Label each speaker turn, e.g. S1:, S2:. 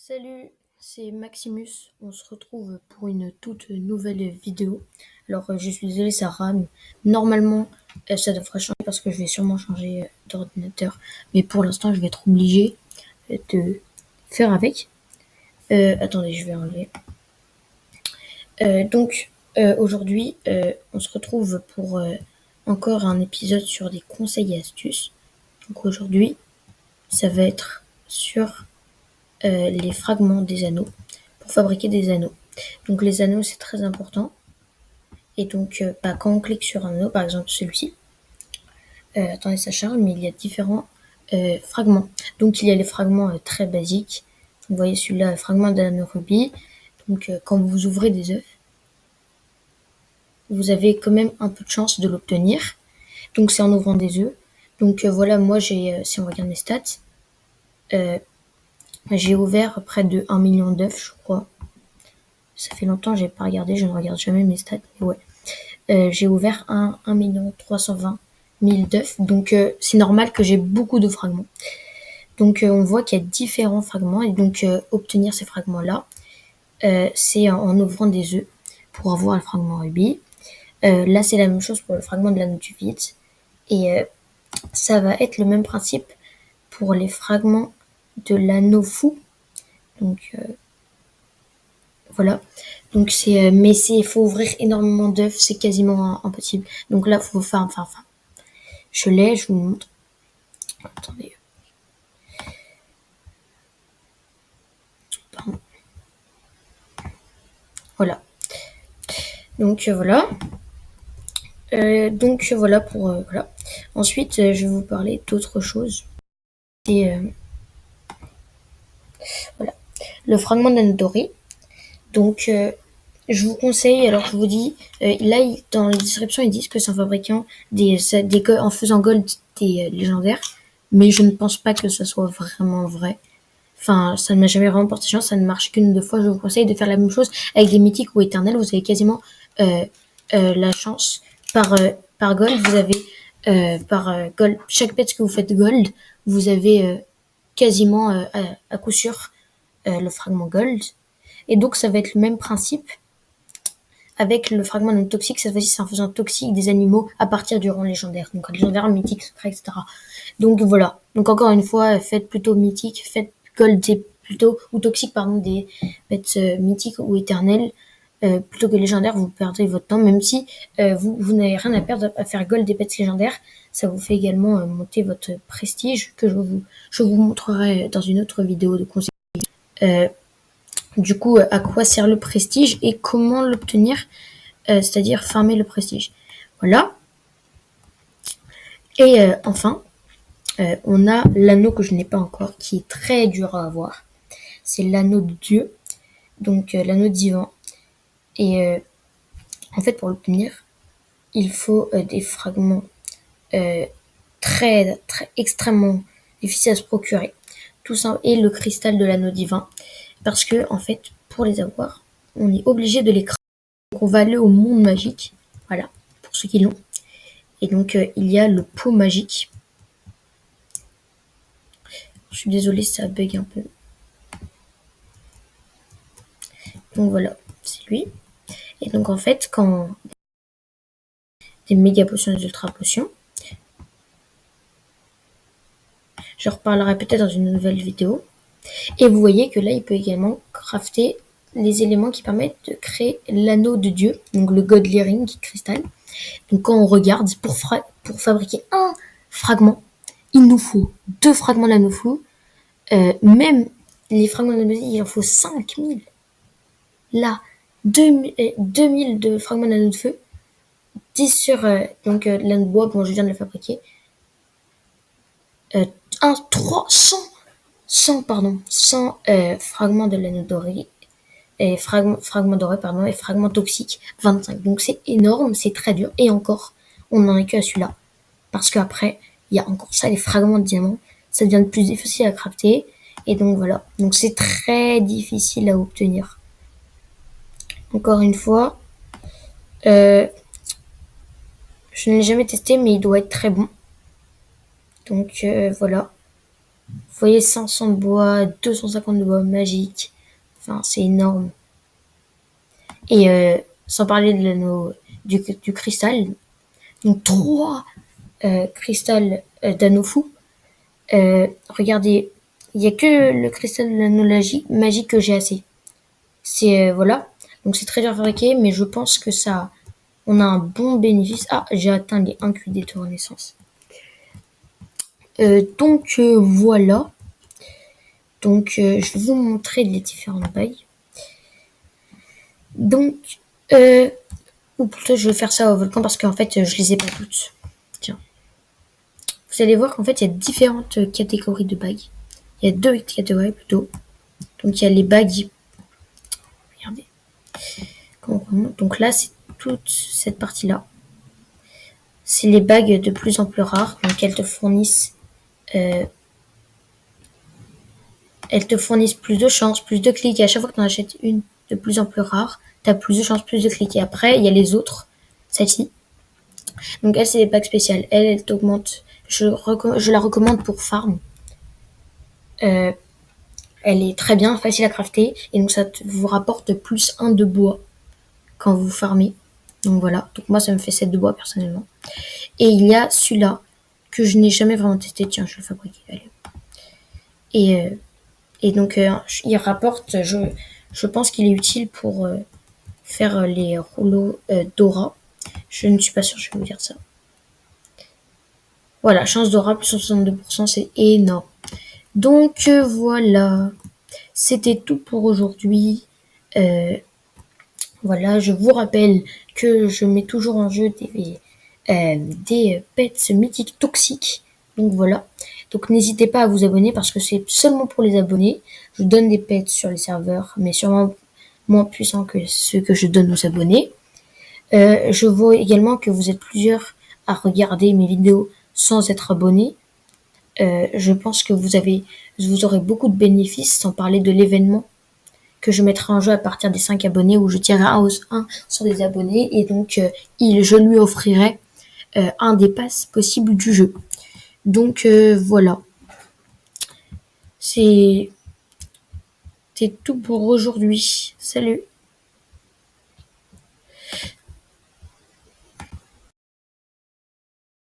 S1: Salut, c'est Maximus. On se retrouve pour une toute nouvelle vidéo. Alors, je suis désolée, ça rame. Normalement, ça devrait changer parce que je vais sûrement changer d'ordinateur. Mais pour l'instant, je vais être obligée de faire avec. Attendez, je vais enlever. Aujourd'hui, on se retrouve pour encore un épisode sur des conseils et astuces. Donc aujourd'hui, ça va être sur les fragments des anneaux pour fabriquer des anneaux. Donc les anneaux, c'est très important. Et donc, quand on clique sur un anneau, par exemple celui-ci, attendez, ça charge, mais il y a différents fragments. Donc il y a les fragments très basiques. Vous voyez celui-là, fragment d'anneau rubis. Donc quand vous ouvrez des œufs, vous avez quand même un peu de chance de l'obtenir. Donc c'est en ouvrant des œufs. Donc voilà, moi si on regarde mes stats, j'ai ouvert près de 1 million d'œufs, je crois. Ça fait longtemps, j'ai pas regardé, je ne regarde jamais mes stats, mais ouais. J'ai ouvert 1 320 000 d'œufs, donc c'est normal que j'ai beaucoup de fragments. Donc on voit qu'il y a différents fragments, et donc obtenir ces fragments-là, c'est en ouvrant des œufs pour avoir le fragment rubis. Là, c'est la même chose pour le fragment de l'anneau du vide, et ça va être le même principe pour les fragments de l'anneau fou. Donc voilà. Donc mais il faut ouvrir énormément d'œufs, c'est quasiment impossible. Donc là, faut faire, enfin, je vous montre. Attendez. Pardon. Voilà. Donc voilà. Voilà pour voilà. Ensuite, je vais vous parler d'autre chose. C'est voilà, le fragment d'anneau doré. Donc je vous conseille, alors je vous dis, là dans la description ils disent que c'est en fabriquant en faisant gold des légendaires, mais je ne pense pas que ce soit vraiment vrai. Enfin, ça ne m'a jamais vraiment porté chance, ça ne marche qu'une ou deux fois. Je vous conseille de faire la même chose avec des mythiques ou éternels. Vous avez quasiment la chance par gold. Vous avez gold, chaque pet que vous faites gold, vous avez quasiment à coup sûr le fragment gold. Et donc ça va être le même principe avec le fragment non toxique. Cette fois-ci, c'est en faisant toxique des animaux à partir du rang légendaire. Donc légendaire, mythique, secret, etc. Donc voilà. Donc encore une fois, faites plutôt mythique, faites gold plutôt, ou toxique, pardon, des bêtes mythiques ou éternelles. Plutôt que légendaire, vous perdez votre temps, même si vous n'avez rien à perdre à faire gold des bêtes légendaires. Ça vous fait également monter votre prestige, que je vous montrerai dans une autre vidéo de conseils. Du coup, à quoi sert le prestige et comment l'obtenir, c'est-à-dire farmer le prestige. Voilà. Et enfin, on a l'anneau que je n'ai pas encore, qui est très dur à avoir. C'est l'anneau de Dieu, donc l'anneau divin. Et en fait, pour l'obtenir, il faut des fragments très, très extrêmement difficiles à se procurer. Tout ça, et le cristal de l'anneau divin. Parce que, en fait, pour les avoir, on est obligé de les crafter. Donc, on va aller au monde magique. Voilà, pour ceux qui l'ont. Et donc, il y a le pot magique. Je suis désolée si ça bug un peu. Donc voilà, c'est lui. Et donc en fait, quand des méga potions et des ultra potions, je reparlerai peut-être dans une nouvelle vidéo. Et vous voyez que là, il peut également crafter les éléments qui permettent de créer l'anneau de Dieu, donc le Godly Ring cristal. Donc quand on regarde, pour fabriquer un fragment, il nous faut 2 fragments d'anneau flou. Même les fragments d'anneau, il en faut 5000. Là, 2000 de fragments d'anneau de feu, 10 sur l'anneau de bois, bon je viens de le fabriquer. 100 fragments de l'anneau doré, et fragments dorés, pardon, et fragments toxiques, 25. Donc c'est énorme, c'est très dur, et encore, on n'en est que à celui-là. Parce qu'après, il y a encore ça, les fragments de diamants, ça devient de plus difficile à crafter, et donc voilà. Donc c'est très difficile à obtenir. Encore une fois, je ne l'ai jamais testé, mais il doit être très bon. Donc voilà. Vous voyez, 500 de bois, 250 de bois magique. Enfin, c'est énorme. Et sans parler de l'anneau du cristal. Donc 3 cristal d'anneau fou. Regardez, il n'y a que le cristal de l'anneau magique que j'ai assez. C'est voilà. Donc c'est très dur à fabriquer, mais je pense que ça, on a un bon bénéfice. Ah, j'ai atteint les 1 QD de renaissance. Donc voilà. Donc je vais vous montrer les différentes bagues. Donc ou plutôt je vais faire ça au volcan parce qu'en fait je les ai pas toutes. Tiens. Vous allez voir qu'en fait il y a différentes catégories de bagues. Il y a 2 catégories plutôt. Donc il y a les bagues. Regardez. Donc là c'est toute cette partie là. C'est les bagues de plus en plus rares. Donc elles te fournissent plus de chances, plus de clics. Et à chaque fois que tu en achètes une de plus en plus rare, tu as plus de chances, plus de clics. Et après, il y a les autres, celle-ci. Donc elle, c'est les bagues spéciales. Elle t'augmente. Je la recommande pour farm. Elle est très bien, facile à crafter. Et donc ça vous rapporte plus 1 de bois quand vous farmez. Donc voilà. Donc moi, ça me fait 7 de bois personnellement. Et il y a celui-là que je n'ai jamais vraiment testé. Tiens, je vais le fabriquer. Allez. Et donc, il rapporte, je pense qu'il est utile pour faire les rouleaux Dora. Je ne suis pas sûre, je vais vous dire ça. Voilà, chance Dora plus 62%, c'est énorme. Donc voilà, c'était tout pour aujourd'hui. Voilà, je vous rappelle que je mets toujours en jeu des pets mythiques toxiques. Donc voilà. Donc n'hésitez pas à vous abonner parce que c'est seulement pour les abonnés. Je donne des pets sur les serveurs, mais sûrement moins puissants que ceux que je donne aux abonnés. Je vois également que vous êtes plusieurs à regarder mes vidéos sans être abonnés. Je pense que vous aurez beaucoup de bénéfices, sans parler de l'événement que je mettrai en jeu à partir des 5 abonnés, où je tirerai un sur des abonnés, et donc je lui offrirai un des passes possibles du jeu. Donc voilà. C'est tout pour aujourd'hui. Salut!